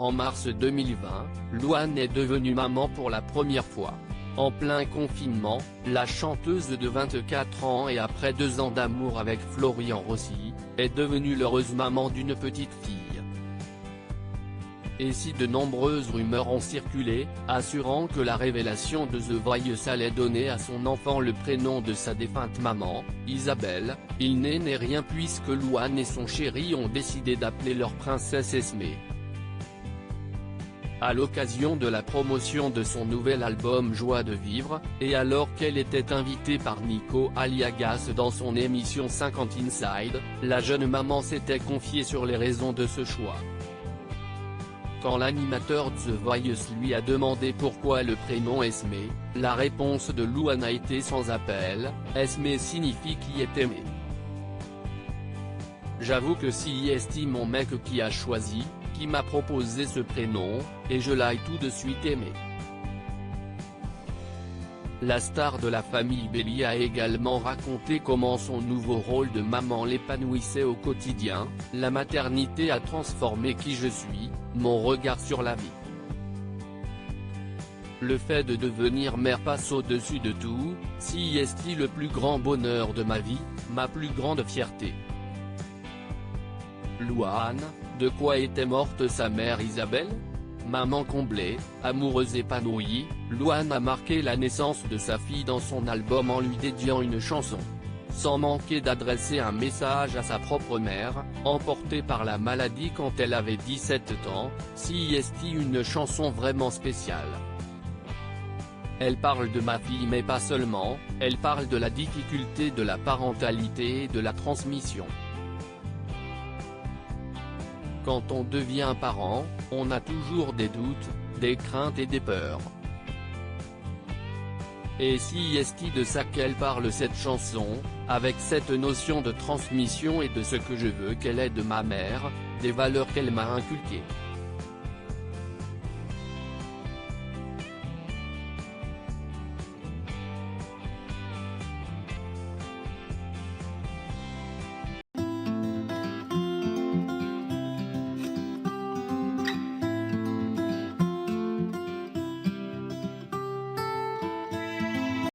En mars 2020, Louane est devenue maman pour la première fois. En plein confinement, la chanteuse de 24 ans et après 2 ans d'amour avec Florian Rossi, est devenue l'heureuse maman d'une petite fille. Et si de nombreuses rumeurs ont circulé, assurant que la révélation de The Voice allait donner à son enfant le prénom de sa défunte maman, Isabelle, il n'est rien puisque Louane et son chéri ont décidé d'appeler leur princesse Esmé. À l'occasion de la promotion de son nouvel album Joie de vivre, et alors qu'elle était invitée par Nico Aliagas dans son émission 50 Inside, la jeune maman s'était confiée sur les raisons de ce choix. Quand l'animateur de The Voice lui a demandé pourquoi le prénom Esmé, la réponse de Louane a été sans appel, Esmé signifie qui est aimé. J'avoue que c'est mon mec qui a choisi, qui m'a proposé ce prénom, et je l'ai tout de suite aimé. La star de la famille Belli a également raconté comment son nouveau rôle de maman l'épanouissait au quotidien. La maternité a transformé qui je suis, mon regard sur la vie. Le fait de devenir mère passe au-dessus de tout, c'est le plus grand bonheur de ma vie, ma plus grande fierté. Louane, de quoi était morte sa mère Isabelle? Maman comblée, amoureuse épanouie, Louane a marqué la naissance de sa fille dans son album en lui dédiant une chanson. Sans manquer d'adresser un message à sa propre mère, emportée par la maladie quand elle avait 17 ans, c'est une chanson vraiment spéciale. Elle parle de ma fille mais pas seulement, elle parle de la difficulté de la parentalité et de la transmission. Quand on devient parent, on a toujours des doutes, des craintes et des peurs. Et c'est de ça qu'elle parle cette chanson, avec cette notion de transmission et de ce que je veux qu'elle ait de ma mère, des valeurs qu'elle m'a inculquées.